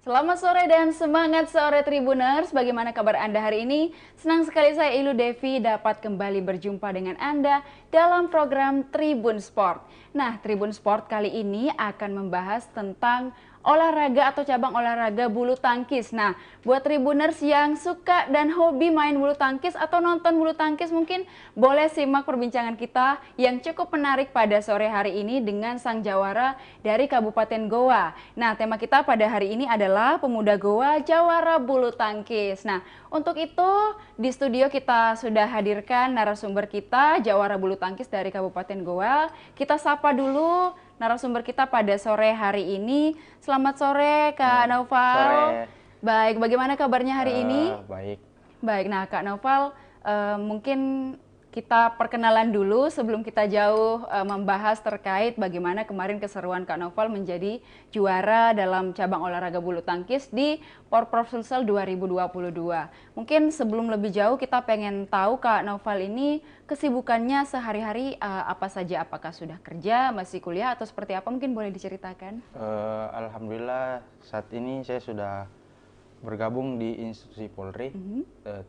Selamat sore dan semangat sore Tribuners. Bagaimana kabar Anda hari ini? Senang sekali saya Ilu Devi dapat kembali berjumpa dengan Anda dalam program Tribun Sport. Nah, Tribun Sport kali ini akan membahas tentang olahraga atau cabang olahraga bulu tangkis. Nah, buat Tribuners yang suka dan hobi main bulu tangkis atau nonton bulu tangkis, mungkin boleh simak perbincangan kita yang cukup menarik pada sore hari ini dengan sang jawara dari Kabupaten Goa. Nah, tema kita pada hari ini adalah Pemuda Goa Jawara Bulu Tangkis. Nah, untuk itu di studio kita sudah hadirkan narasumber kita, Jawara Bulu Tangkis dari Kabupaten Goa. Kita sapa dulu narasumber kita pada sore hari ini. Selamat sore Kak Naufal. Sore. Baik, bagaimana kabarnya hari ini? Baik. Baik, nah Kak Naufal, mungkin kita perkenalan dulu sebelum kita jauh membahas terkait bagaimana kemarin keseruan Kak Naufal menjadi juara dalam cabang olahraga bulu tangkis di Porprov Sulsel 2022. Mungkin sebelum lebih jauh kita pengen tahu Kak Naufal ini kesibukannya sehari-hari apa saja, apakah sudah kerja, masih kuliah atau seperti apa, mungkin boleh diceritakan? Alhamdulillah saat ini saya sudah bergabung di institusi Polri,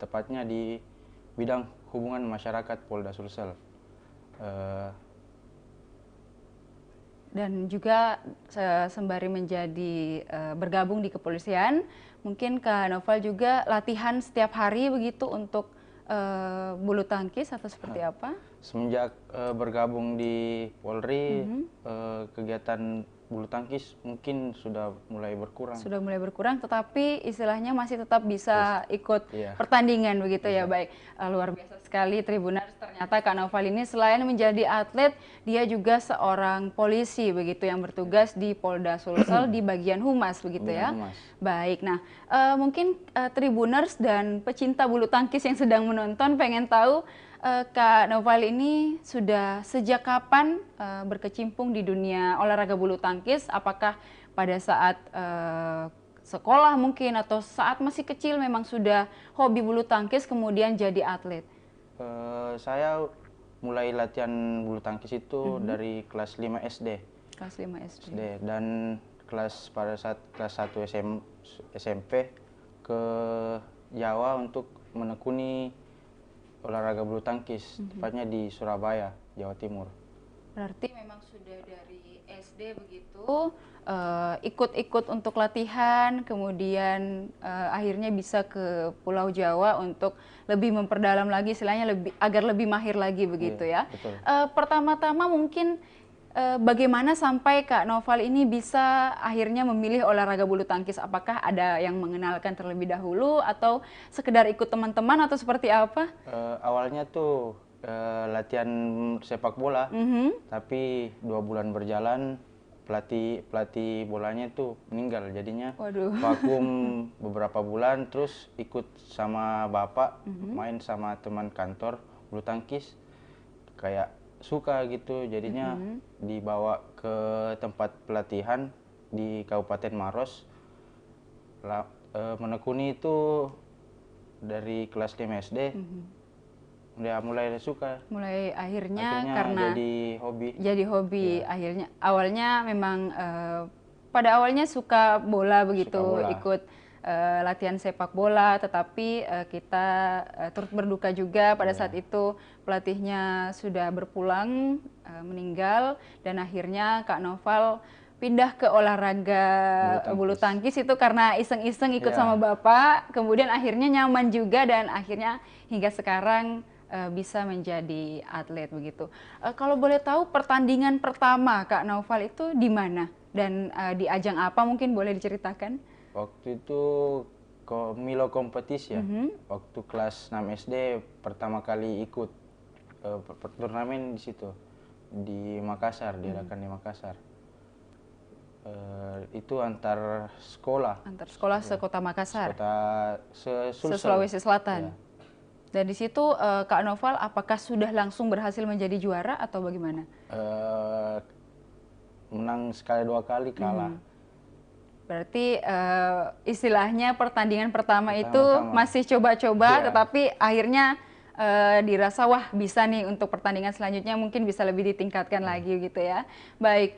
tepatnya di bidang hubungan masyarakat Polda Sulsel. Dan juga sembari menjadi bergabung di kepolisian, mungkin Kak Naufal juga latihan setiap hari begitu untuk bulu tangkis atau seperti apa? Semenjak bergabung di Polri, kegiatan bulu tangkis mungkin sudah mulai berkurang. Sudah mulai berkurang, tetapi istilahnya masih tetap bisa ikut pertandingan begitu ya. Baik, luar biasa sekali Tribuners. Ternyata Kak Naufal ini selain menjadi atlet, dia juga seorang polisi begitu yang bertugas di Polda Sulsel di bagian humas begitu ya. Humas. Baik, nah mungkin Tribuners dan pecinta bulu tangkis yang sedang menonton pengen tahu Kak Naufal ini sudah sejak kapan berkecimpung di dunia olahraga bulu tangkis? Apakah pada saat sekolah mungkin atau saat masih kecil memang sudah hobi bulu tangkis kemudian jadi atlet? Saya mulai latihan bulu tangkis itu dari kelas 5 SD. Kelas 5 SD. Dan pada saat kelas 1 SMP ke Jawa untuk menekuni olahraga bulu tangkis, tepatnya di Surabaya, Jawa Timur. Berarti memang sudah dari SD begitu, ikut-ikut untuk latihan, kemudian akhirnya bisa ke Pulau Jawa untuk lebih memperdalam lagi, istilahnya agar lebih mahir lagi begitu ya. Betul. Pertama-tama mungkin bagaimana sampai Kak Naufal ini bisa akhirnya memilih olahraga bulu tangkis? Apakah ada yang mengenalkan terlebih dahulu atau sekedar ikut teman-teman atau seperti apa? Awalnya tuh latihan sepak bola, tapi 2 bulan berjalan pelatih bolanya tuh meninggal, jadinya vakum beberapa bulan, terus ikut sama bapak main sama teman kantor bulu tangkis, kayak suka gitu, jadinya dibawa ke tempat pelatihan di Kabupaten Maros. Menekuni itu dari kelas 5 SD. Udah mulai suka. Mulai akhirnya karena jadi hobi. Ya. Akhirnya awalnya memang pada awalnya suka bola begitu, ikut latihan sepak bola, tetapi kita turut berduka juga pada saat itu pelatihnya sudah berpulang, meninggal, dan akhirnya Kak Naufal pindah ke olahraga bulu tangkis itu karena iseng-iseng ikut sama bapak, kemudian akhirnya nyaman juga dan akhirnya hingga sekarang bisa menjadi atlet begitu. Kalau boleh tahu pertandingan pertama Kak Naufal itu di mana dan di ajang apa, mungkin boleh diceritakan? Waktu itu Milo kompetisi ya. Waktu kelas 6 SD pertama kali ikut turnamen di situ di Makassar, diadakan di Makassar. Itu antar sekolah. Antar sekolah sekota Makassar. Sulawesi Selatan. Ya. Dan di situ Kak Naufal apakah sudah langsung berhasil menjadi juara atau bagaimana? Menang sekali 2 kali, kalah. Berarti istilahnya pertandingan pertama itu masih coba-coba, tetapi akhirnya dirasa wah bisa nih untuk pertandingan selanjutnya mungkin bisa lebih ditingkatkan lagi gitu ya. Baik,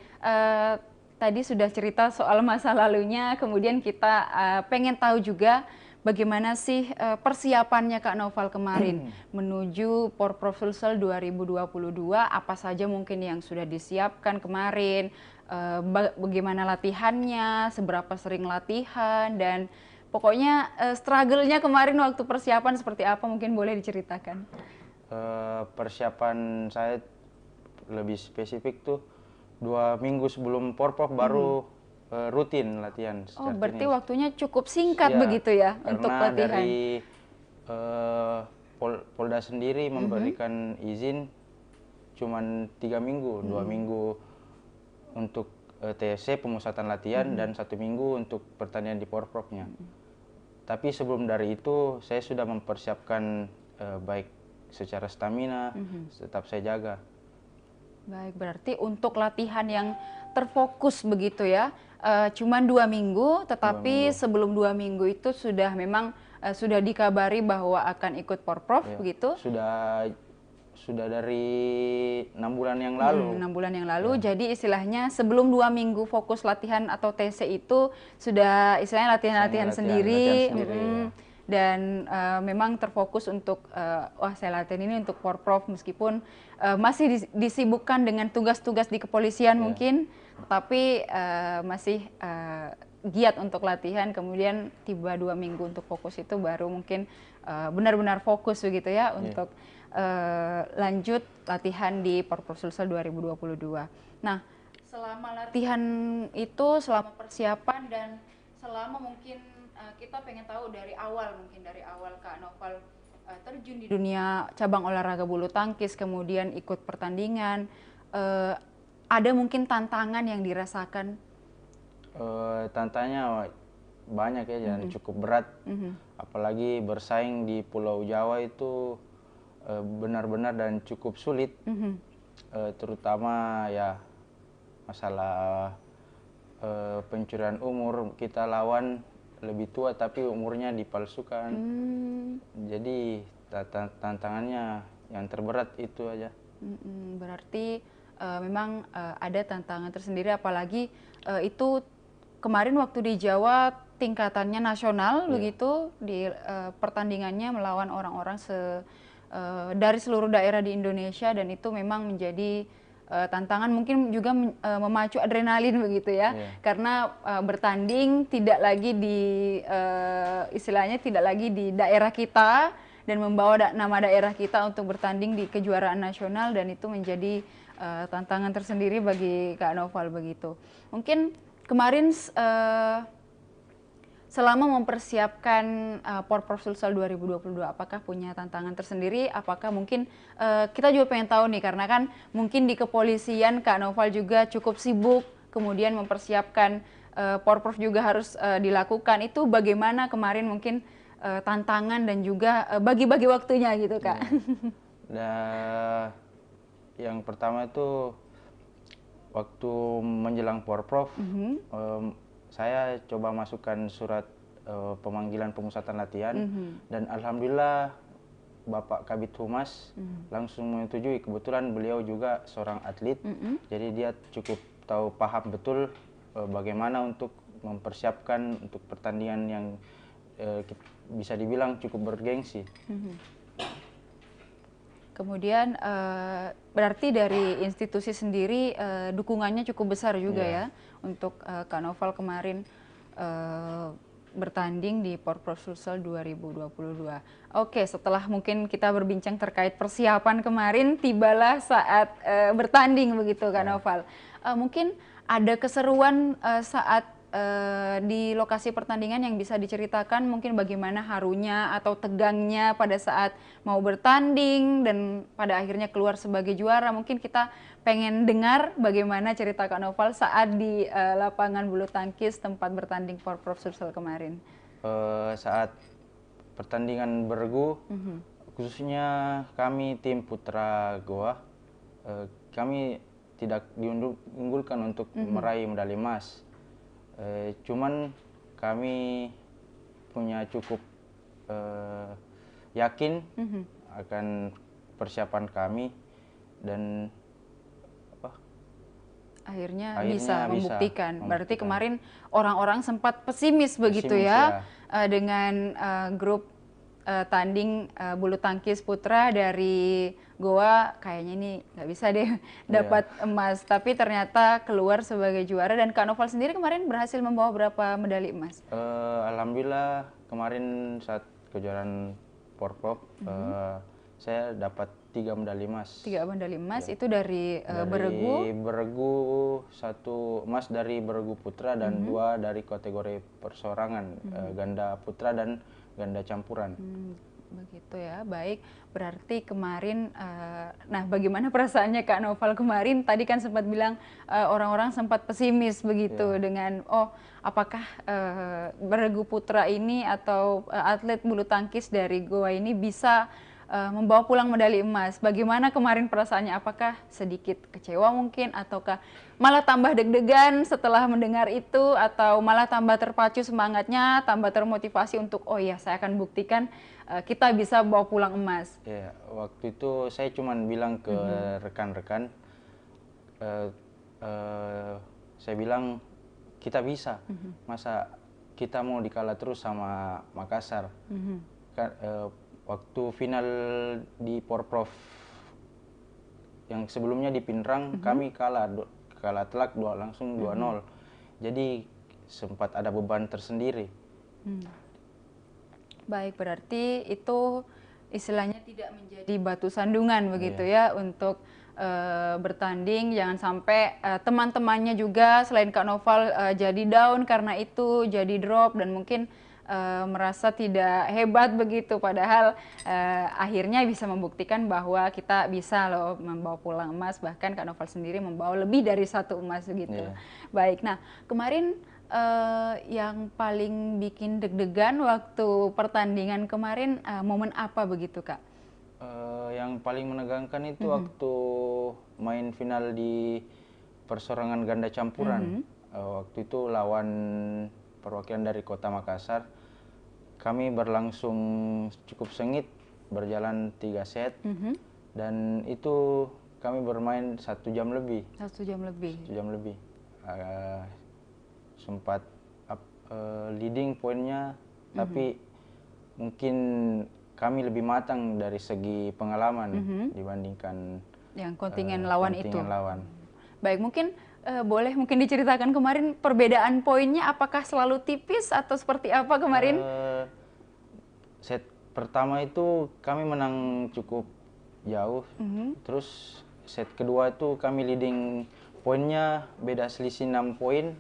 tadi sudah cerita soal masa lalunya, kemudian kita pengen tahu juga bagaimana sih persiapannya Kak Noval kemarin menuju Porprov Sulsel 2022, apa saja mungkin yang sudah disiapkan kemarin, bagaimana latihannya, seberapa sering latihan, dan pokoknya struggle-nya kemarin waktu persiapan seperti apa, mungkin boleh diceritakan. Persiapan saya lebih spesifik tuh 2 minggu sebelum Porprov baru rutin latihan. Oh, berarti waktunya cukup singkat begitu ya untuk latihan. Karena dari Polda sendiri memberikan izin cuman 3 minggu, 2 minggu untuk TSC pemusatan latihan dan 1 minggu untuk pertandingan di Porprovnya. Tapi sebelum dari itu saya sudah mempersiapkan baik secara stamina, tetap saya jaga. Baik, berarti untuk latihan yang terfokus begitu ya, cuman 2 minggu, tetapi 2 minggu. Sebelum 2 minggu itu sudah memang sudah dikabari bahwa akan ikut Porprov begitu? Sudah dari 6 bulan yang lalu. 6 bulan yang lalu, jadi istilahnya sebelum 2 minggu fokus latihan atau TC itu sudah istilahnya latihan sendiri. Dan memang terfokus untuk wah saya latihan ini untuk Porprov, meskipun masih disibukkan dengan tugas-tugas di kepolisian mungkin, tapi masih giat untuk latihan. Kemudian tiba 2 minggu untuk fokus itu baru mungkin benar-benar fokus begitu ya untuk lanjut latihan di Porprov Sulsel 2022. Nah, selama latihan itu, selama persiapan dan selama mungkin kita pengen tahu dari awal Kak Noval terjun di dunia cabang olahraga bulu tangkis, kemudian ikut pertandingan, ada mungkin tantangan yang dirasakan? Tantangannya banyak ya, dan cukup berat, apalagi bersaing di Pulau Jawa itu benar-benar dan cukup sulit, terutama ya masalah pencurian umur. Kita lawan lebih tua tapi umurnya dipalsukan. Jadi tantangannya yang terberat itu aja. Berarti memang ada tantangan tersendiri, apalagi itu kemarin waktu di Jawa tingkatannya nasional begitu, di pertandingannya melawan orang-orang dari seluruh daerah di Indonesia, dan itu memang menjadi tantangan, mungkin juga memacu adrenalin begitu ya, karena bertanding tidak lagi di istilahnya tidak lagi di daerah kita dan membawa nama daerah kita untuk bertanding di kejuaraan nasional, dan itu menjadi tantangan tersendiri bagi Kak Noval begitu. Mungkin kemarin selama mempersiapkan Porprov Sulsel 2022, apakah punya tantangan tersendiri? Apakah mungkin kita juga pengen tahu nih, karena kan mungkin di kepolisian Kak Noval juga cukup sibuk, kemudian mempersiapkan Porprov juga harus dilakukan. Itu bagaimana kemarin mungkin tantangan dan juga bagi-bagi waktunya gitu Kak? Nah, yang pertama itu waktu menjelang Porprov, saya coba masukkan surat pemanggilan pemusatan latihan, dan alhamdulillah Bapak Kabid Humas langsung menyetujui. Kebetulan beliau juga seorang atlet, jadi dia cukup paham betul bagaimana untuk mempersiapkan untuk pertandingan yang bisa dibilang cukup bergengsi. Kemudian berarti dari institusi sendiri dukungannya cukup besar juga ya untuk Kak Noval kemarin bertanding di Porprov Sulsel 2022. Oke, setelah mungkin kita berbincang terkait persiapan kemarin, tibalah saat bertanding begitu Kak Noval. Mungkin ada keseruan saat di lokasi pertandingan yang bisa diceritakan, mungkin bagaimana harunya atau tegangnya pada saat mau bertanding dan pada akhirnya keluar sebagai juara. Mungkin kita pengen dengar bagaimana cerita Kak Noval saat di lapangan bulu tangkis tempat bertanding Porprov Sulsel kemarin. Saat pertandingan bergu, khususnya kami tim Putra Goa, kami tidak diunggulkan untuk meraih medali emas. Cuman kami punya cukup yakin akan persiapan kami, dan akhirnya bisa membuktikan. Berarti kemarin orang-orang sempat pesimis begitu ya, dengan grup tanding bulu tangkis putra dari Goa, kayaknya ini nggak bisa deh dapat emas. Tapi ternyata keluar sebagai juara. Dan Kak Noval sendiri kemarin berhasil membawa berapa medali emas? Alhamdulillah kemarin saat kejuaraan Porprov saya dapat 3 medali emas. 3 medali emas itu dari beregu? Beregu 1 emas dari beregu putra dan 2 dari kategori perseorangan, ganda putra dan ganda campuran. Begitu ya, baik. Berarti kemarin, nah bagaimana perasaannya Kak Noval kemarin? Tadi kan sempat bilang orang-orang sempat pesimis begitu dengan, oh apakah beregu putra ini atau atlet bulu tangkis dari Goa ini bisa membawa pulang medali emas. Bagaimana kemarin perasaannya? Apakah sedikit kecewa mungkin, ataukah malah tambah deg-degan setelah mendengar itu, atau malah tambah terpacu semangatnya, tambah termotivasi untuk oh ya saya akan buktikan kita bisa bawa pulang emas? Ya, waktu itu saya cuma bilang ke rekan-rekan, saya bilang kita bisa, masa kita mau dikalah terus sama Makassar. Waktu final di Porprov yang sebelumnya di Pinrang kami kalah telak langsung 2-0. Jadi sempat ada beban tersendiri. Baik, berarti itu istilahnya tidak menjadi batu sandungan begitu ya untuk bertanding. Jangan sampai teman-temannya juga selain Kak Noval jadi down karena itu, jadi drop dan mungkin merasa tidak hebat begitu, padahal akhirnya bisa membuktikan bahwa kita bisa loh membawa pulang emas, bahkan Kak Noval sendiri membawa lebih dari 1 emas begitu. Baik, nah kemarin yang paling bikin deg-degan waktu pertandingan kemarin momen apa begitu Kak? Yang paling menegangkan itu waktu main final di perseorangan ganda campuran. Waktu itu lawan perwakilan dari Kota Makassar. Kami berlangsung cukup sengit, berjalan 3 set, dan itu kami bermain 1 jam lebih. 1 jam lebih? 1 jam lebih. Sempat leading poinnya, tapi mungkin kami lebih matang dari segi pengalaman dibandingkan yang kontingen lawan itu. Lawan. Baik, mungkin boleh mungkin diceritakan kemarin perbedaan poinnya, apakah selalu tipis atau seperti apa kemarin? Set pertama itu kami menang cukup jauh, terus set kedua itu kami leading poinnya beda selisih 6 poin,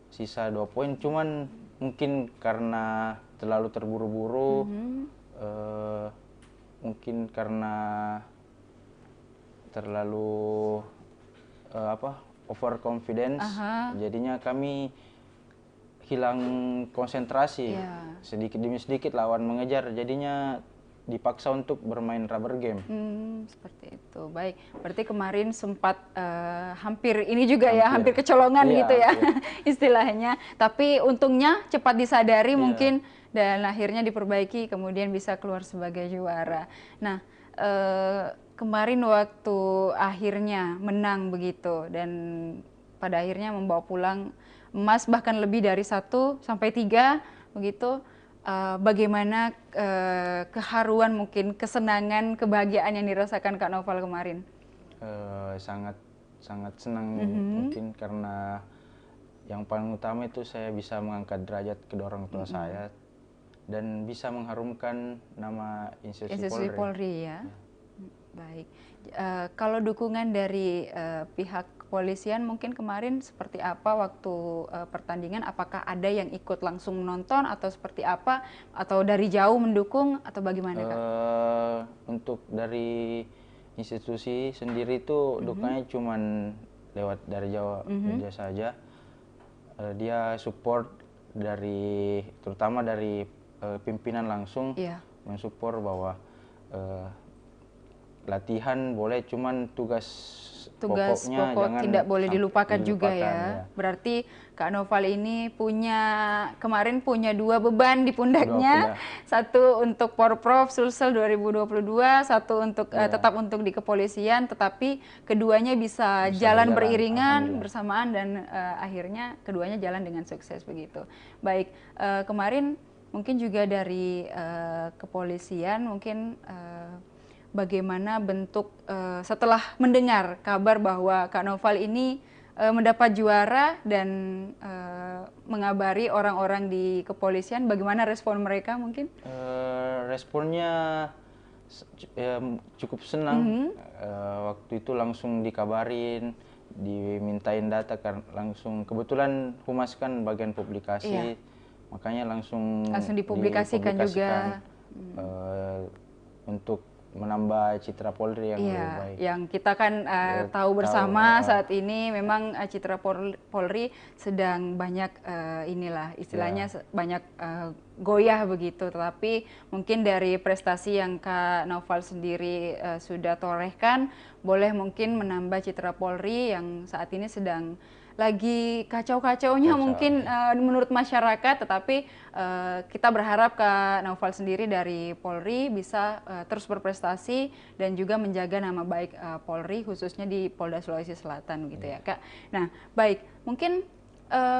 sisa 2 poin, cuman mungkin karena terlalu terburu-buru, mungkin karena terlalu overconfidence, jadinya kami hilang konsentrasi. Sedikit demi sedikit lawan mengejar, jadinya dipaksa untuk bermain rubber game. Seperti itu. Baik, berarti kemarin sempat hampir ini juga hampir kecolongan gitu ya istilahnya. Tapi untungnya cepat disadari mungkin dan akhirnya diperbaiki, kemudian bisa keluar sebagai juara. Nah, kemarin waktu akhirnya menang begitu dan pada akhirnya membawa pulang emas bahkan lebih dari 1 sampai 3 begitu, bagaimana keharuan mungkin, kesenangan, kebahagiaan yang dirasakan Kak Noval kemarin? Sangat senang mungkin karena yang paling utama itu saya bisa mengangkat derajat kedua orang tua saya dan bisa mengharumkan nama institusi Polri ya. Baik, kalau dukungan dari pihak kepolisian mungkin kemarin seperti apa waktu pertandingan? Apakah ada yang ikut langsung menonton atau seperti apa? Atau dari jauh mendukung atau bagaimana Kak? Untuk dari institusi sendiri itu dukungannya cuman lewat dari jauh media saja. Dia support dari, terutama dari pimpinan langsung, mensupport bahwa latihan boleh, cuman tugas tugas pokoknya pokok jangan tidak boleh dilupakan juga ya. ya. Berarti Kak Noval ini kemarin punya 2 beban di pundaknya. Satu untuk Porprov Sulsel 2022, satu untuk tetap untuk di kepolisian, tetapi keduanya bisa jalan beriringan bersamaan dan akhirnya keduanya jalan dengan sukses begitu. Baik, kemarin mungkin juga dari kepolisian mungkin bagaimana bentuk setelah mendengar kabar bahwa Kak Noval ini mendapat juara dan mengabari orang-orang di kepolisian, bagaimana respon mereka mungkin? Responnya cukup senang. Waktu itu langsung dikabarin, dimintain data kan, langsung kebetulan humas kan bagian publikasi, makanya langsung dipublikasikan juga untuk menambah citra Polri yang lebih baik. Yang kita kan tahu bersama saat ini memang citra Polri sedang banyak istilahnya banyak goyah begitu. Tetapi mungkin dari prestasi yang Kak Noval sendiri sudah torehkan, boleh mungkin menambah citra Polri yang saat ini sedang lagi kacau-kacaunya mungkin menurut masyarakat, tetapi kita berharap Kak Noval sendiri dari Polri bisa terus berprestasi dan juga menjaga nama baik Polri khususnya di Polda Sulawesi Selatan gitu ya Kak. Nah baik, mungkin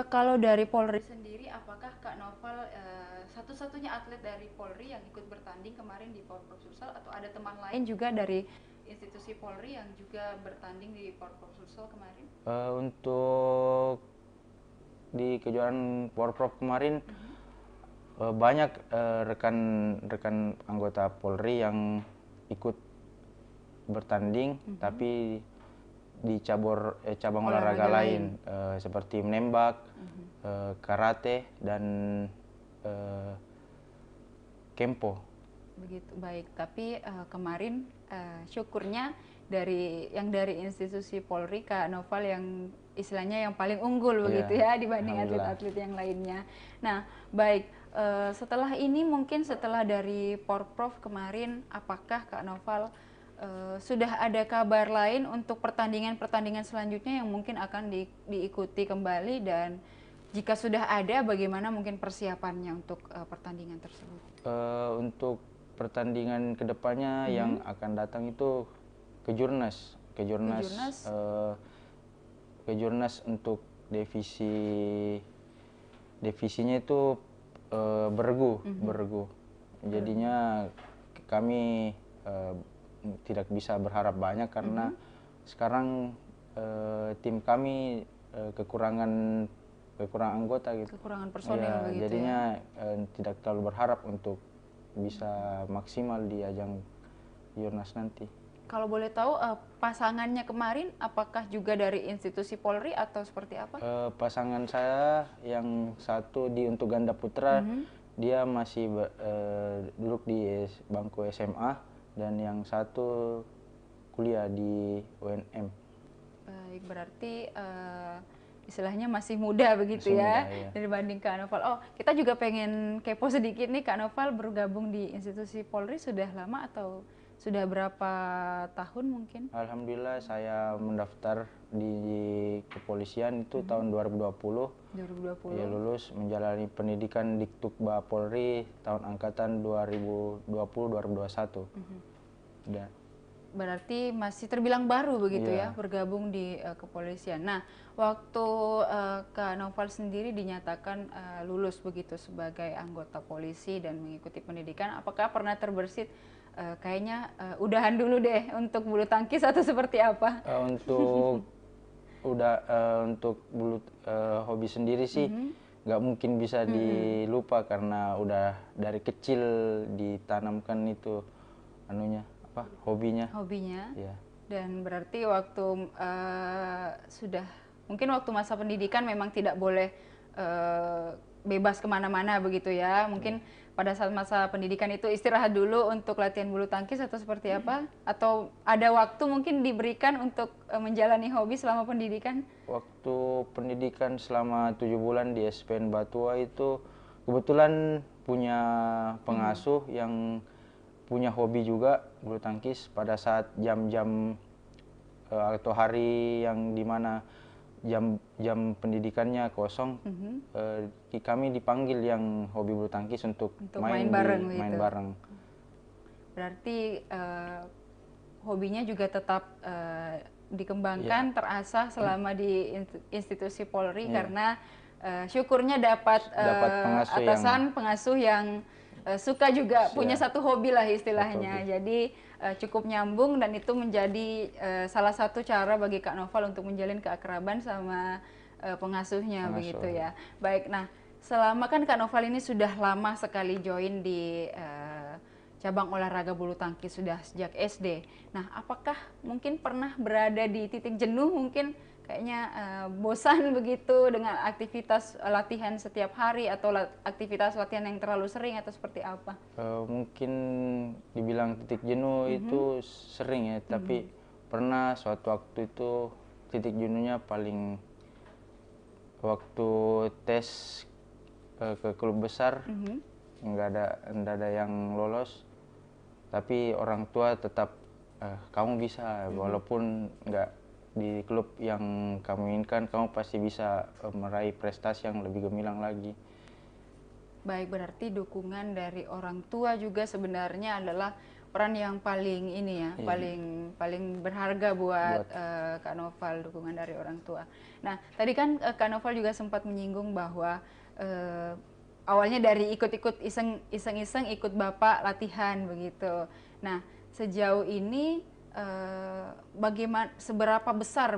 kalau dari Polri sendiri apakah Kak Noval satu-satunya atlet dari Polri yang ikut bertanding kemarin di Porprov Sulsel atau ada teman lain juga dari institusi Polri yang juga bertanding di Porprov Sulsel kemarin? Untuk di kejuaraan Porprov kemarin banyak rekan-rekan anggota Polri yang ikut bertanding, tapi di cabang olahraga lain seperti menembak, karate dan kempo. Begitu, baik. Tapi kemarin syukurnya dari institusi Polri Kak Noval yang istilahnya yang paling unggul begitu ya dibanding atlet-atlet yang lainnya. Nah, baik, setelah ini mungkin setelah dari Porprov kemarin, apakah Kak Noval sudah ada kabar lain untuk pertandingan-pertandingan selanjutnya yang mungkin akan diikuti kembali, dan jika sudah ada bagaimana mungkin persiapannya untuk pertandingan tersebut? Untuk pertandingan kedepannya yang akan datang itu kejurnas untuk divisinya itu bergu. Jadinya kami tidak bisa berharap banyak karena sekarang tim kami kekurangan anggota gitu. Kekurangan personil begitu jadinya tidak terlalu berharap untuk bisa maksimal di ajang Jurnas nanti. Kalau boleh tahu pasangannya kemarin apakah juga dari institusi Polri atau seperti apa? Pasangan saya yang satu untuk ganda putra dia masih duduk di bangku SMA dan yang satu kuliah di UNM. Baik, berarti istilahnya masih muda begitu ya dibanding Kak Noval. Oh, kita juga pengen kepo sedikit nih, Kak Noval bergabung di institusi Polri sudah lama atau sudah berapa tahun mungkin? Alhamdulillah saya mendaftar di kepolisian itu tahun 2020. Ya, lulus menjalani pendidikan di Tukba Polri tahun angkatan 2020-2021. Udah. Berarti masih terbilang baru begitu ya bergabung di kepolisian. Nah, waktu Kak Noval sendiri dinyatakan lulus begitu sebagai anggota polisi dan mengikuti pendidikan, apakah pernah terbersit kayaknya udahan dulu deh untuk bulu tangkis atau seperti apa? Untuk hobi sendiri sih nggak mungkin bisa dilupa karena udah dari kecil ditanamkan itu hobinya. Ya. Dan berarti waktu mungkin waktu masa pendidikan memang tidak boleh bebas kemana-mana begitu ya. Mungkin pada saat masa pendidikan itu istirahat dulu untuk latihan bulu tangkis atau seperti apa? Atau ada waktu mungkin diberikan untuk menjalani hobi selama pendidikan? Waktu pendidikan selama 7 bulan di SPN Batua itu kebetulan punya pengasuh yang punya hobi juga bulu tangkis pada saat jam-jam atau hari yang dimana jam pendidikannya kosong, kami dipanggil yang hobi bulu tangkis untuk main bareng. Berarti hobinya juga tetap dikembangkan, terasah selama di institusi Polri, karena syukurnya dapat pengasuh yang suka juga punya satu hobi lah istilahnya. Jadi cukup nyambung, dan itu menjadi salah satu cara bagi Kak Noval untuk menjalin keakraban sama pengasuhnya begitu ya. Baik, nah selama kan Kak Noval ini sudah lama sekali join di cabang olahraga bulu tangkis, sudah sejak SD. Nah, apakah mungkin pernah berada di titik jenuh, mungkin kayaknya bosan begitu dengan aktivitas latihan setiap hari, atau aktivitas latihan yang terlalu sering, atau seperti apa? Mungkin dibilang titik jenuh itu sering ya, tapi pernah suatu waktu itu titik jenuhnya paling waktu tes ke klub besar, nggak ada yang lolos, tapi orang tua tetap kamu bisa, walaupun nggak di klub yang kamu inginkan, kamu pasti bisa meraih prestasi yang lebih gemilang lagi. Baik, berarti dukungan dari orang tua juga sebenarnya adalah peran yang paling ini ya, paling berharga buat Kak Noval, dukungan dari orang tua. Nah, tadi kan Kak Noval juga sempat menyinggung bahwa awalnya dari ikut-ikut iseng-iseng ikut bapak latihan begitu. Nah, sejauh ini bagaimana, seberapa besar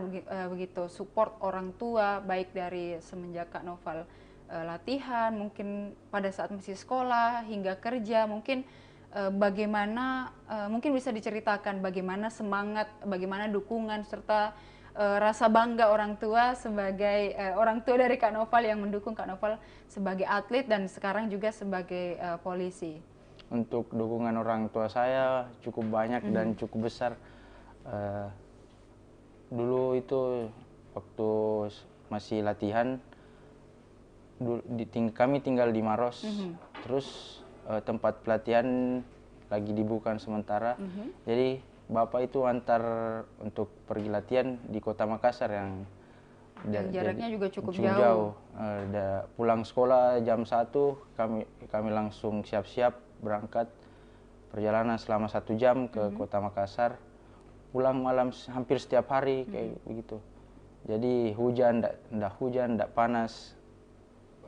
begitu support orang tua, baik dari semenjak Kak Noval latihan, mungkin pada saat masih sekolah hingga kerja, mungkin bagaimana, mungkin bisa diceritakan bagaimana semangat, bagaimana dukungan, serta rasa bangga orang tua sebagai orang tua dari Kak Noval yang mendukung Kak Noval sebagai atlet dan sekarang juga sebagai polisi. Untuk dukungan orang tua saya cukup banyak dan cukup besar. Dulu itu waktu masih latihan, kami tinggal di Maros, terus tempat pelatihan lagi dibuka sementara, jadi bapak itu antar untuk pergi latihan di kota Makassar yang jaraknya juga cukup jauh. Pulang sekolah jam 1, kami langsung siap-siap berangkat, perjalanan selama 1 jam ke kota Makassar, pulang malam hampir setiap hari kayak begitu. Jadi hujan, ndak panas,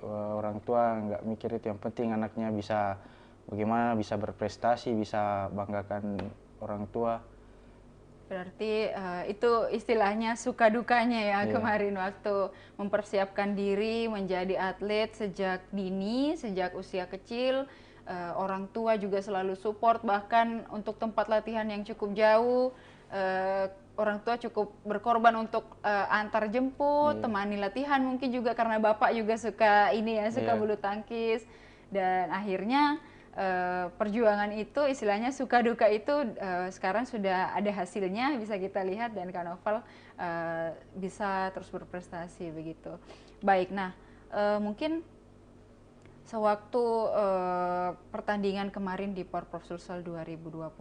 orang tua nggak mikir itu, yang penting anaknya bisa bagaimana bisa berprestasi, bisa banggakan orang tua. Berarti itu istilahnya suka dukanya ya, kemarin waktu mempersiapkan diri menjadi atlet sejak dini, sejak usia kecil, orang tua juga selalu support, bahkan untuk tempat latihan yang cukup jauh, orang tua cukup berkorban untuk antar jemput, temani latihan, mungkin juga karena bapak juga suka ini ya, suka bulu tangkis, dan akhirnya perjuangan itu, istilahnya suka duka itu sekarang sudah ada hasilnya, bisa kita lihat, dan Kak Noval bisa terus berprestasi begitu. Baik, nah mungkin sewaktu pertandingan kemarin di Porprov Sulsel 2022,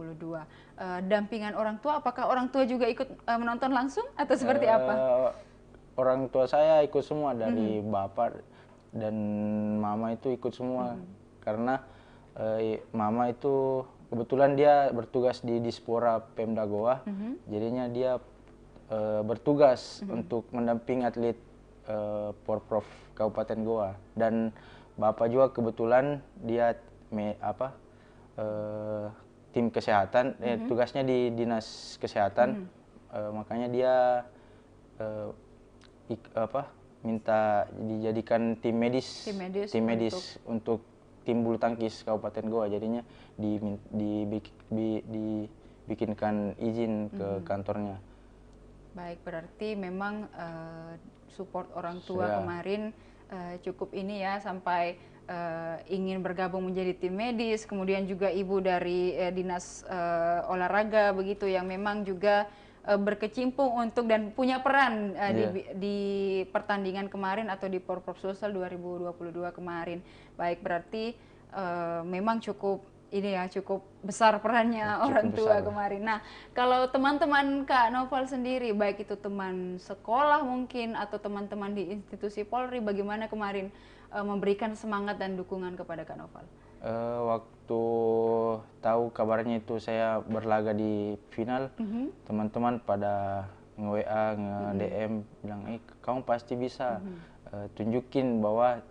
dampingan orang tua, apakah orang tua juga ikut menonton langsung atau seperti apa? Orang tua saya ikut semua, dari bapak dan mama itu ikut semua, karena mama itu kebetulan dia bertugas di Dispora Pemda Goa, jadinya dia bertugas untuk mendampingi atlet Porprov Kabupaten Goa, dan bapak juga kebetulan dia tim kesehatan, tugasnya di dinas kesehatan, makanya dia minta dijadikan tim medis untuk tim bulu tangkis Kabupaten Goa, jadinya dibikinkan izin ke kantornya. Baik, berarti memang support orang tua kemarin cukup ini ya, sampai ingin bergabung menjadi tim medis, kemudian juga ibu dari dinas olahraga begitu, yang memang juga berkecimpung untuk dan punya peran di pertandingan kemarin atau di Porprov Sulsel 2022 kemarin. Baik, berarti memang cukup ini ya cukup besar perannya Cukup orang tua besar. kemarin. Nah, kalau teman-teman Kak Noval sendiri, baik itu teman sekolah mungkin atau teman-teman di institusi Polri, bagaimana kemarin memberikan semangat dan dukungan kepada Kak Noval? Waktu tahu kabarnya itu saya berlaga di final, teman-teman pada nge-WA, nge-DM bilang, kamu pasti bisa. Tunjukin bahwa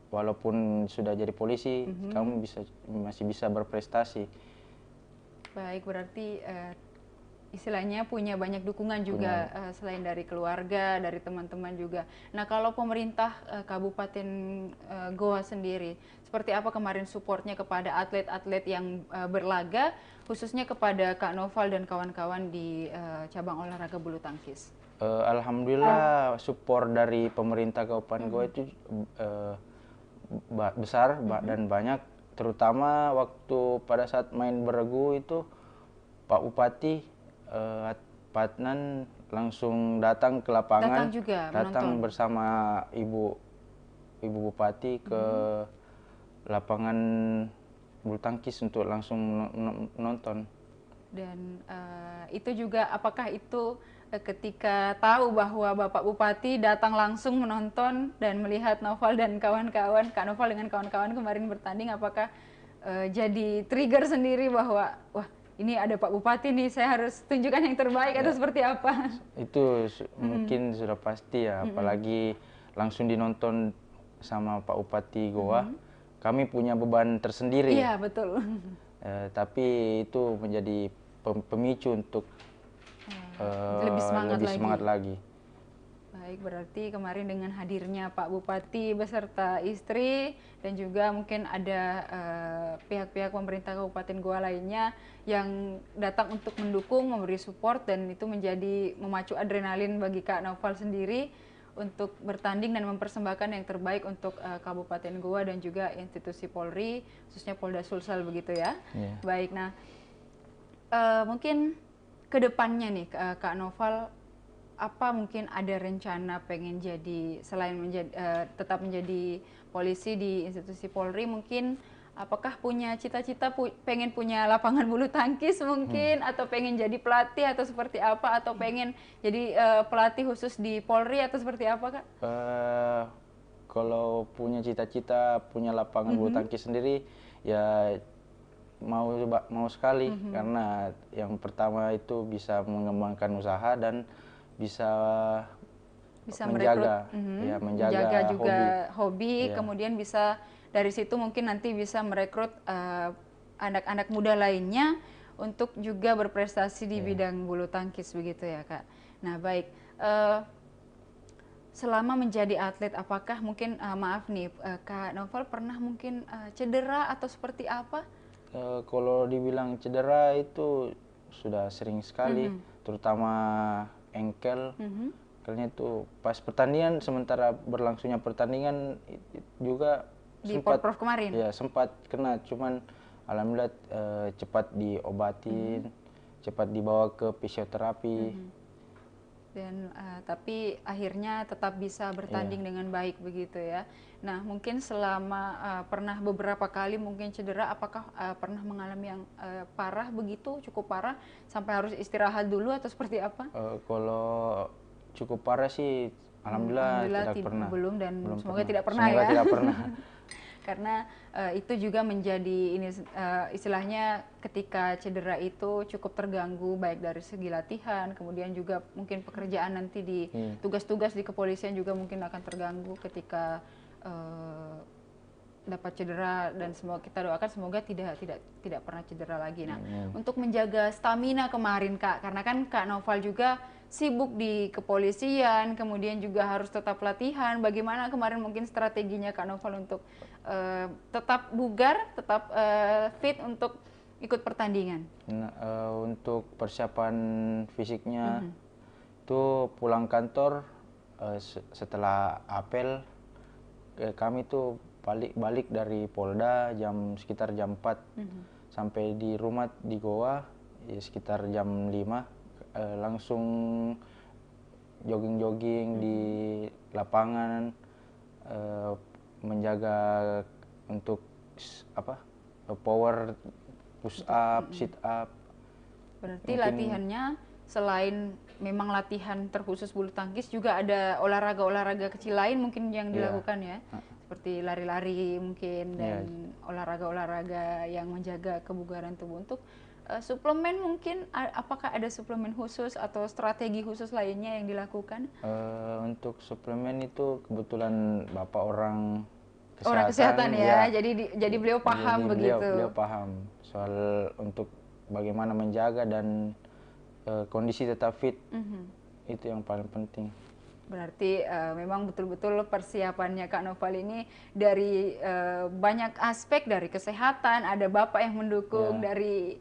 walaupun sudah jadi polisi, kamu masih bisa berprestasi. Baik, berarti istilahnya punya banyak dukungan juga selain dari keluarga, dari teman-teman juga. Nah, kalau pemerintah Kabupaten Goa sendiri, seperti apa kemarin supportnya kepada atlet-atlet yang berlaga, khususnya kepada Kak Noval dan kawan-kawan di cabang olahraga bulu tangkis? Alhamdulillah support dari pemerintah Kabupaten Goa itu besar dan banyak, terutama waktu pada saat main beregu itu Pak Bupati Patnan langsung datang ke lapangan, Datang juga datang menonton. bersama Ibu Bupati ke lapangan bulu tangkis untuk langsung menonton. Dan itu juga apakah itu ketika tahu bahwa Bapak Bupati datang langsung menonton dan melihat Noval dan kawan-kawan, Kak Noval dengan kawan-kawan kemarin bertanding, apakah jadi trigger sendiri bahwa wah ini ada Pak Bupati nih, saya harus tunjukkan yang terbaik atau seperti apa? Itu mungkin sudah pasti ya, apalagi langsung dinonton sama Pak Bupati Goa. Kami punya beban tersendiri. Iya, betul. Tapi itu menjadi pemicu untuk Lebih semangat lagi. Baik, berarti kemarin dengan hadirnya Pak Bupati beserta istri dan juga mungkin ada pihak-pihak pemerintah Kabupaten Goa lainnya yang datang untuk mendukung, memberi support, dan itu menjadi memacu adrenalin bagi Kak Noval sendiri untuk bertanding dan mempersembahkan yang terbaik untuk Kabupaten Goa dan juga institusi Polri, khususnya Polda Sulsel begitu ya. Yeah. Baik, nah mungkin kedepannya nih Kak Noval, apa mungkin ada rencana pengen jadi selain tetap menjadi polisi di institusi Polri, mungkin apakah punya cita-cita pengen punya lapangan bulu tangkis mungkin, atau pengen jadi pelatih atau seperti apa, atau pengen jadi pelatih khusus di Polri atau seperti apa Kak? Kalau punya cita-cita punya lapangan bulu tangkis sendiri ya mau sekali, karena yang pertama itu bisa mengembangkan usaha dan bisa menjaga, menjaga juga hobi, Yeah. kemudian bisa dari situ mungkin nanti bisa merekrut anak-anak muda lainnya untuk juga berprestasi di bidang bulu tangkis begitu ya Kak. Nah baik, selama menjadi atlet apakah mungkin maaf nih Kak Noval pernah mungkin cedera atau seperti apa? Kalau dibilang cedera itu sudah sering sekali, terutama engkel. Engkelnya itu pas pertandingan, sementara berlangsungnya pertandingan juga Di sempat Porprov kemarin? Ya sempat kena, cuman alhamdulillah cepat diobatin, cepat dibawa ke fisioterapi. Dan tapi akhirnya tetap bisa bertanding dengan baik begitu ya. Nah mungkin selama pernah beberapa kali mungkin cedera, apakah pernah mengalami yang parah begitu, cukup parah sampai harus istirahat dulu atau seperti apa? Kalau cukup parah sih alhamdulillah tidak pernah. Belum, dan Belum semoga pernah. tidak pernah Semoga ya. tidak pernah. Karena itu juga menjadi ini istilahnya ketika cedera itu cukup terganggu baik dari segi latihan, kemudian juga mungkin pekerjaan nanti di tugas-tugas di kepolisian juga mungkin akan terganggu ketika dapat cedera, dan semoga kita doakan semoga tidak pernah cedera lagi. Nah, untuk menjaga stamina kemarin Kak, karena kan Kak Noval juga sibuk di kepolisian, kemudian juga harus tetap latihan. Bagaimana kemarin mungkin strateginya Kak Noval untuk tetap bugar, tetap fit untuk ikut pertandingan? Nah, untuk persiapan fisiknya itu pulang kantor setelah apel, kami tuh balik dari Polda sekitar jam 4, sampai di rumah di Goa ya sekitar jam 5, langsung jogging-jogging di lapangan, menjaga untuk power, push up, sit up. Berarti latihannya selain memang latihan terkhusus bulu tangkis, juga ada olahraga-olahraga kecil lain mungkin yang dilakukan ya? Seperti lari-lari mungkin, dan olahraga-olahraga yang menjaga kebugaran tubuh. Untuk suplemen mungkin, apakah ada suplemen khusus atau strategi khusus lainnya yang dilakukan? Untuk suplemen itu kebetulan Bapak orang kesehatan ya, jadi beliau paham begitu. Beliau paham soal untuk bagaimana menjaga dan kondisi tetap fit. Itu yang paling penting. Berarti memang betul-betul persiapannya Kak Noval ini dari banyak aspek, dari kesehatan, ada Bapak yang mendukung, dari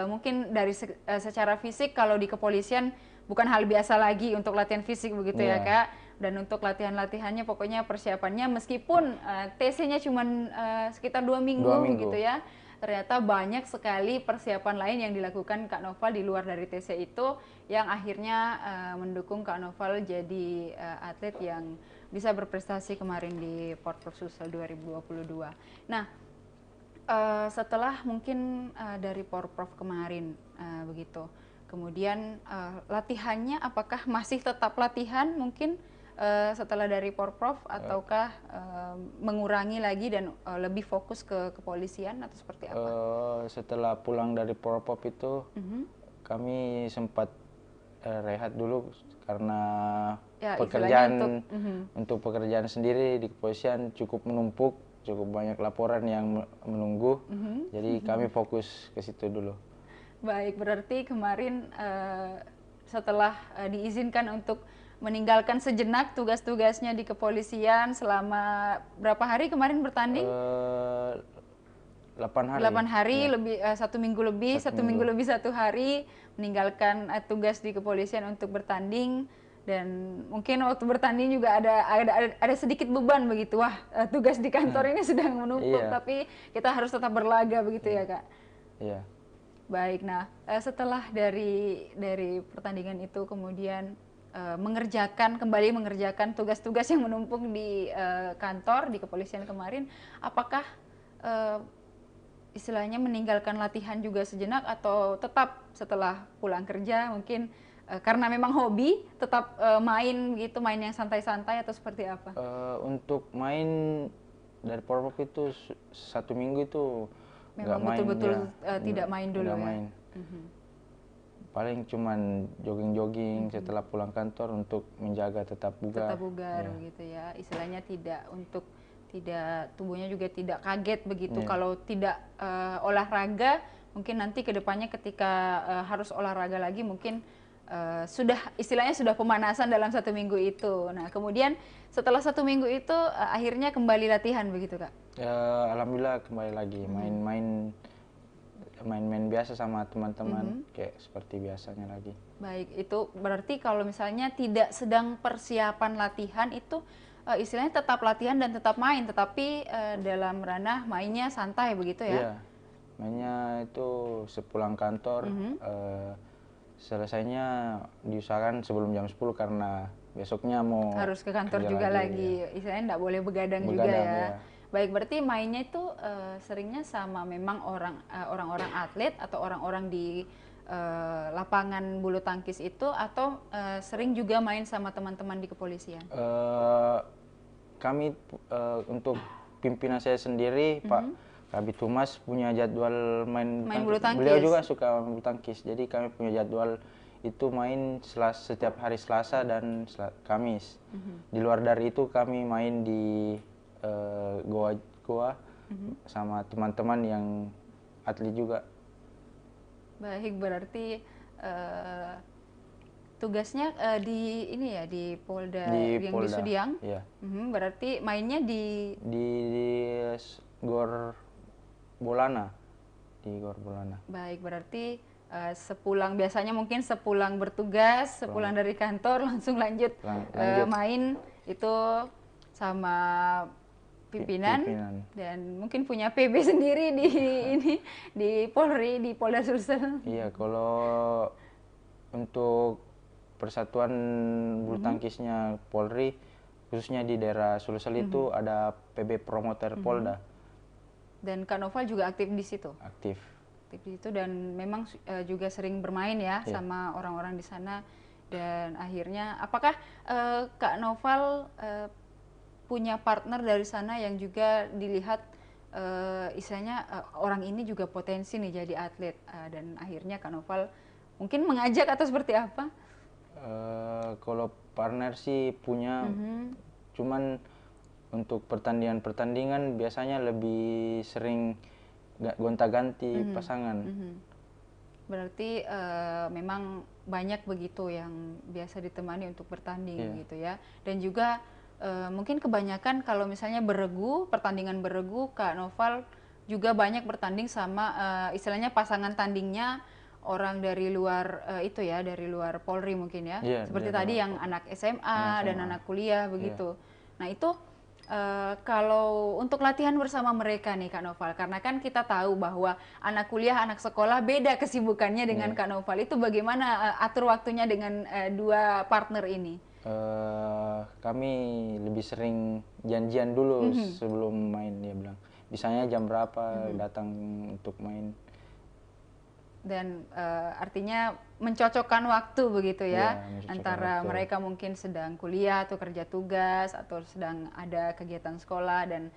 mungkin dari secara fisik, kalau di kepolisian bukan hal biasa lagi untuk latihan fisik begitu ya Kak. Dan untuk latihan-latihannya pokoknya persiapannya, meskipun TC-nya cuma sekitar 2 minggu gitu ya, ternyata banyak sekali persiapan lain yang dilakukan Kak Noval di luar dari TC itu, yang akhirnya mendukung Kak Noval jadi atlet yang bisa berprestasi kemarin di Porprov Sulsel 2022. Nah, setelah mungkin dari Porprov kemarin begitu, kemudian latihannya apakah masih tetap latihan mungkin setelah dari Porprov, ataukah mengurangi lagi dan lebih fokus ke kepolisian, atau seperti apa? Setelah pulang dari Porprov itu kami sempat rehat dulu karena pekerjaan untuk pekerjaan sendiri di kepolisian cukup menumpuk, cukup banyak laporan yang menunggu. Jadi kami fokus ke situ dulu. Baik, berarti kemarin setelah diizinkan untuk meninggalkan sejenak tugas-tugasnya di kepolisian selama berapa hari kemarin bertanding? 8 hari. 8 hari lebih, 1 minggu lebih, 1 minggu lebih 1 hari meninggalkan tugas di kepolisian untuk bertanding. Dan mungkin waktu bertanding juga ada sedikit beban begitu, wah tugas di kantor ini sedang menumpuk, tapi kita harus tetap berlaga begitu ya Kak? Iya. Baik, nah setelah dari pertandingan itu kemudian kembali mengerjakan tugas-tugas yang menumpuk di kantor di kepolisian kemarin, apakah istilahnya meninggalkan latihan juga sejenak, atau tetap setelah pulang kerja mungkin karena memang hobi tetap main gitu, main yang santai-santai, atau seperti apa? Untuk main dari Porprov itu 1 minggu itu memang betul-betul tidak main dulu ya? Main. Paling cuman jogging-jogging setelah pulang kantor untuk menjaga tetap bugar. Tetap bugar gitu ya, istilahnya tubuhnya juga tidak kaget begitu kalau tidak olahraga. Mungkin nanti kedepannya ketika harus olahraga lagi mungkin istilahnya sudah pemanasan dalam 1 minggu itu. Nah kemudian setelah 1 minggu itu akhirnya kembali latihan begitu Kak? Alhamdulillah kembali lagi main-main biasa sama teman-teman, kayak seperti biasanya lagi. Baik, itu berarti kalau misalnya tidak sedang persiapan latihan itu istilahnya tetap latihan dan tetap main, tetapi dalam ranah mainnya santai begitu ya? Iya, mainnya itu sepulang kantor, selesainya diusahakan sebelum jam 10 karena besoknya mau harus ke kantor juga lagi. Istilahnya nggak boleh begadang juga ya. Baik, berarti mainnya itu seringnya sama memang orang-orang atlet atau orang-orang di lapangan bulu tangkis itu, atau sering juga main sama teman-teman di kepolisian? Kami untuk pimpinan saya sendiri, Pak Kabid Humas punya jadwal main bulu tangkis. Beliau juga suka bulu tangkis, jadi kami punya jadwal itu main setiap hari Selasa dan Kamis. Di luar dari itu kami main di goa sama teman-teman yang atlet juga. Baik, berarti tugasnya di Polda yang di Sudiang. Iya. Berarti mainnya di Gor Bolana. Di Gor Bolana. Baik, berarti biasanya mungkin sepulang bertugas, sepulang dari kantor langsung lanjut. Main itu sama pimpinan, dan mungkin punya PB sendiri di Polri, di Polda Sulsel. Iya, kalau untuk persatuan bulu tangkisnya Polri, khususnya di daerah Sulsel itu ada PB promoter Polda. Dan Kak Noval juga aktif di situ? Aktif. Aktif di situ dan memang juga sering bermain ya sama orang-orang di sana. Dan akhirnya, apakah Kak Noval punya partner dari sana yang juga dilihat istilahnya orang ini juga potensi nih jadi atlet, dan akhirnya Kak Noval mungkin mengajak atau seperti apa? Kalau partner sih punya, cuman untuk pertandingan biasanya lebih sering gonta-ganti pasangan. Berarti memang banyak begitu yang biasa ditemani untuk bertanding gitu ya. Dan juga mungkin kebanyakan kalau misalnya pertandingan beregu, Kak Noval juga banyak bertanding sama istilahnya pasangan tandingnya orang dari luar dari luar Polri mungkin ya. Seperti tadi yang anak SMA dan anak kuliah begitu. Nah itu kalau untuk latihan bersama mereka nih Kak Noval, karena kan kita tahu bahwa anak kuliah, anak sekolah beda kesibukannya dengan Kak Noval. Itu bagaimana atur waktunya dengan dua partner ini? Kami lebih sering janjian dulu sebelum main, dia bilang. Misalnya jam berapa datang untuk main. Dan artinya mencocokkan waktu begitu ya, antara waktu. Mereka mungkin sedang kuliah atau kerja tugas atau sedang ada kegiatan sekolah, dan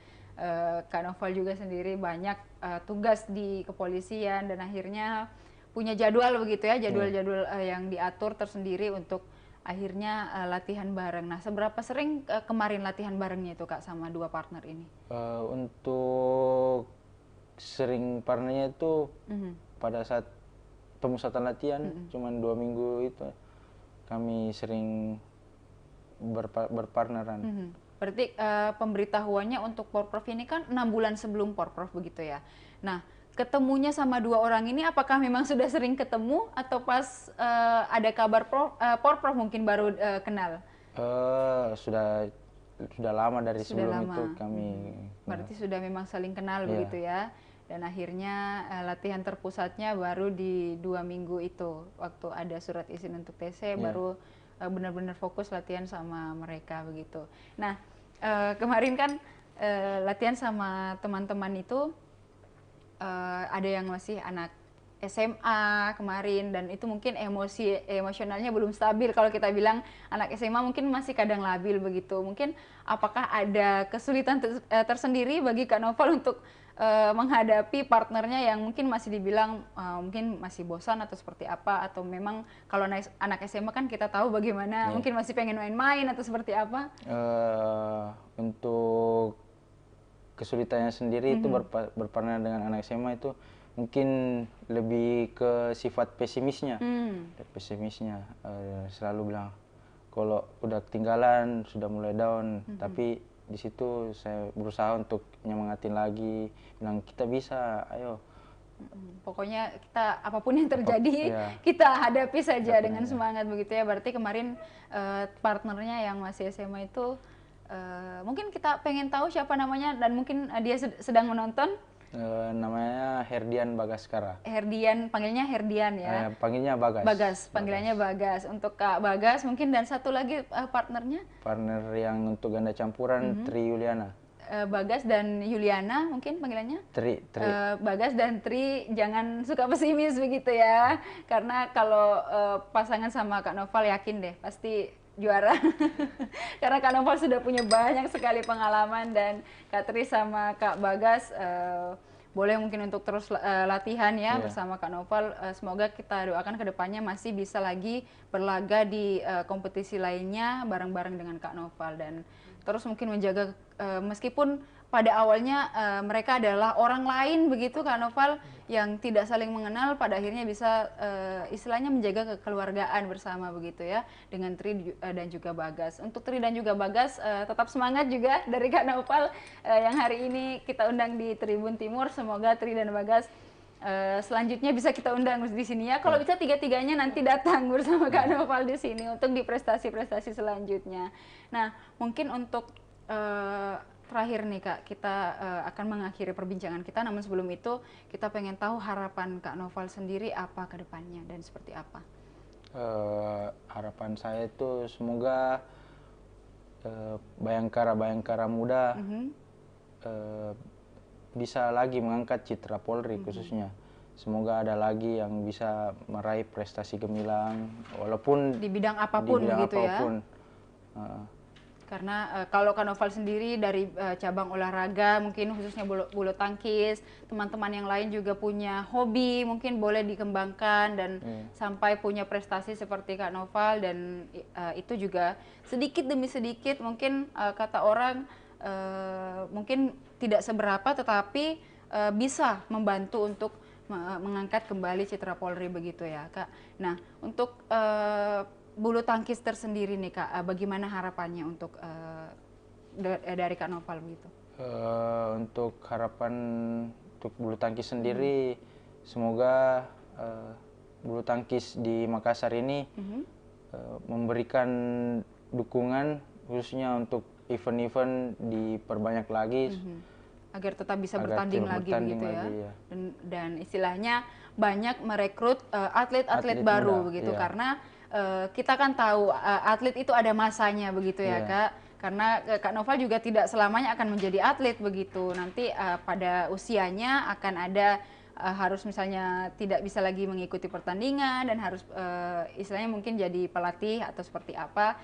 Kak Noval juga sendiri banyak tugas di kepolisian dan akhirnya punya jadwal begitu ya, jadwal-jadwal yang diatur tersendiri untuk akhirnya latihan bareng. Nah, seberapa sering kemarin latihan barengnya itu Kak sama dua partner ini? Untuk sering partnernya itu pada saat pemusatan latihan, cuman 2 minggu itu kami sering berpartneran. Berarti pemberitahuannya untuk Porprov ini kan 6 bulan sebelum Porprov begitu ya. Nah, ketemunya sama dua orang ini apakah memang sudah sering ketemu atau pas ada kabar Porprov mungkin baru kenal? Sudah lama dari sebelum itu kami. Berarti sudah memang saling kenal begitu ya. Dan akhirnya latihan terpusatnya baru di 2 minggu itu, waktu ada surat izin untuk TC baru benar-benar fokus latihan sama mereka begitu. Nah, kemarin kan latihan sama teman-teman itu ada yang masih anak SMA kemarin, dan itu mungkin emosionalnya belum stabil. Kalau kita bilang anak SMA mungkin masih kadang labil begitu. Mungkin apakah ada kesulitan tersendiri bagi Kak Noval untuk menghadapi partnernya yang mungkin masih dibilang mungkin masih bosan atau seperti apa, atau memang kalau anak SMA kan kita tahu bagaimana, mungkin masih pengen main-main atau seperti apa? Untuk kesulitannya sendiri itu berpartner dengan anak SMA itu mungkin lebih ke sifat pesimisnya. Selalu bilang kalau udah ketinggalan, sudah mulai down, tapi di situ saya berusaha untuk nyemangatin lagi, bilang kita bisa, ayo. Pokoknya kita apapun yang terjadi kita hadapi saja dengan semangat begitu ya. Berarti kemarin partnernya yang masih SMA itu mungkin kita pengen tahu siapa namanya, dan mungkin dia sedang menonton. Namanya Herdian Bagaskara. Herdian, panggilnya Herdian ya? Panggilnya Bagas. Bagas, panggilannya Bagas. Untuk Kak Bagas mungkin, dan satu lagi partnernya? Partner yang untuk ganda campuran, Tri Yuliana. Bagas dan Yuliana mungkin panggilannya? Tri. Bagas dan Tri, jangan suka pesimis begitu ya. Karena kalau pasangan sama Kak Noval yakin deh, pasti juara. Karena Kak Noval sudah punya banyak sekali pengalaman, dan Kak Tri sama Kak Bagas boleh mungkin untuk terus latihan ya bersama Kak Noval. Semoga kita doakan kedepannya masih bisa lagi berlaga di kompetisi lainnya bareng-bareng dengan Kak Noval, dan terus mungkin menjaga meskipun pada awalnya mereka adalah orang lain begitu Kak Noval, yang tidak saling mengenal, pada akhirnya bisa istilahnya menjaga kekeluargaan bersama begitu ya dengan Tri dan juga Bagas. Untuk Tri dan juga Bagas tetap semangat juga dari Kak Noval yang hari ini kita undang di Tribun Timur. Semoga Tri dan Bagas selanjutnya bisa kita undang di sini ya. Kalau bisa tiga-tiganya nanti datang bersama Kak Noval di sini untuk di prestasi-prestasi selanjutnya. Nah, mungkin untuk terakhir nih Kak, kita akan mengakhiri perbincangan kita, namun sebelum itu kita pengen tahu harapan Kak Noval sendiri apa ke depannya dan seperti apa? Harapan saya itu semoga bayangkara muda bisa lagi mengangkat citra Polri khususnya. Semoga ada lagi yang bisa meraih prestasi gemilang, walaupun di bidang apapun begitu ya. Karena kalau Kak Noval sendiri dari cabang olahraga, mungkin khususnya bulu tangkis, teman-teman yang lain juga punya hobi, mungkin boleh dikembangkan dan sampai punya prestasi seperti Kak Noval, dan itu juga sedikit demi sedikit mungkin kata orang mungkin tidak seberapa, tetapi bisa membantu untuk mengangkat kembali citra Polri begitu ya Kak. Nah, untuk bulu tangkis tersendiri nih Kak, bagaimana harapannya untuk dari Kak Noval begitu? Untuk harapan untuk bulu tangkis sendiri, semoga bulu tangkis di Makassar ini memberikan dukungan khususnya untuk event-event diperbanyak lagi. Agar tetap bisa bertanding lagi begitu ya. Dan istilahnya banyak merekrut atlet-atlet baru muda, begitu, karena kita kan tahu atlet itu ada masanya begitu ya Kak. Karena Kak Noval juga tidak selamanya akan menjadi atlet begitu. Nanti pada usianya akan ada harus misalnya tidak bisa lagi mengikuti pertandingan dan harus istilahnya mungkin jadi pelatih atau seperti apa.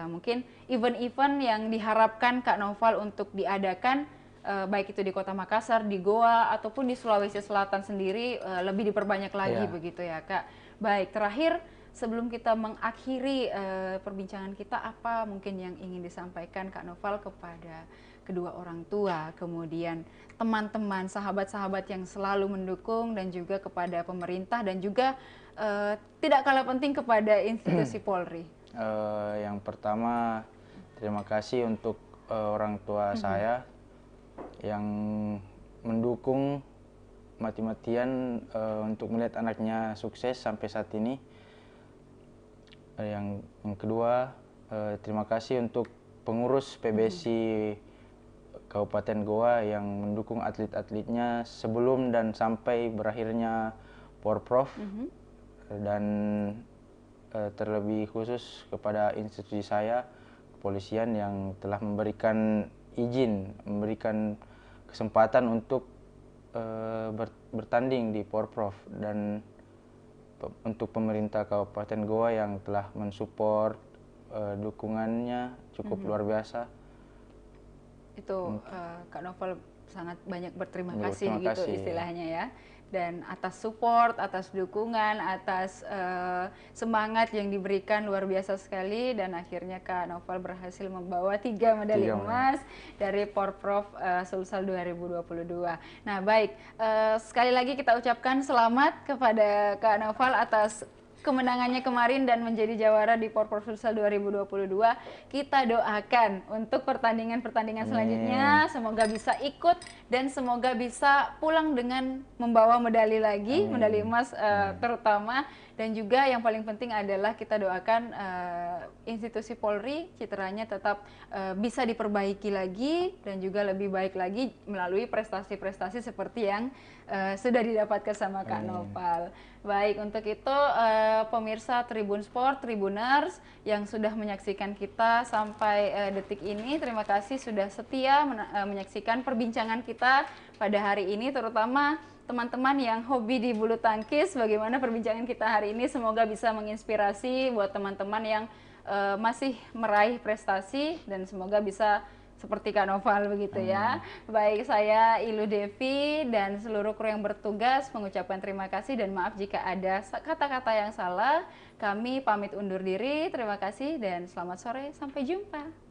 Mungkin event-event yang diharapkan Kak Noval untuk diadakan baik itu di Kota Makassar, di Goa, ataupun di Sulawesi Selatan sendiri lebih diperbanyak lagi begitu ya Kak. Baik, terakhir sebelum kita mengakhiri perbincangan kita, apa mungkin yang ingin disampaikan Kak Noval kepada kedua orang tua, kemudian teman-teman, sahabat-sahabat yang selalu mendukung, dan juga kepada pemerintah, dan juga tidak kalah penting kepada institusi Polri? Yang pertama, terima kasih untuk orang tua saya yang mendukung mati-matian untuk melihat anaknya sukses sampai saat ini. Yang kedua, terima kasih untuk pengurus PBSI Kabupaten Goa yang mendukung atlet-atletnya sebelum dan sampai berakhirnya Porprov. Dan terlebih khusus kepada institusi saya, kepolisian, yang telah memberikan izin, memberikan kesempatan untuk bertanding di Porprov, dan untuk pemerintah Kabupaten Goa yang telah mensupport, dukungannya cukup luar biasa. Itu Kak Noval sangat banyak berterima kasih gitu istilahnya ya. Dan atas support, atas dukungan, atas semangat yang diberikan luar biasa sekali, dan akhirnya Kak Noval berhasil membawa 3 medali emas dari Porprov Sulsel 2022. Nah baik, sekali lagi kita ucapkan selamat kepada Kak Noval atas kemenangannya kemarin dan menjadi jawara di Porprov Sulsel 2022. Kita doakan untuk pertandingan-pertandingan selanjutnya, semoga bisa ikut dan semoga bisa pulang dengan membawa medali lagi, medali emas terutama. Dan juga yang paling penting adalah kita doakan institusi Polri citranya tetap bisa diperbaiki lagi dan juga lebih baik lagi melalui prestasi-prestasi seperti yang sudah didapatkan sama Kak Noval. Baik, untuk itu pemirsa Tribun Sport, Tribuners yang sudah menyaksikan kita sampai detik ini, terima kasih sudah setia menyaksikan perbincangan kita pada hari ini, terutama teman-teman yang hobi di bulu tangkis. Bagaimana perbincangan kita hari ini, semoga bisa menginspirasi buat teman-teman yang masih meraih prestasi, dan semoga bisa seperti Kak Noval begitu ya. Baik, saya Ilu Devi dan seluruh kru yang bertugas mengucapkan terima kasih dan maaf jika ada kata-kata yang salah. Kami pamit undur diri, terima kasih dan selamat sore, sampai jumpa.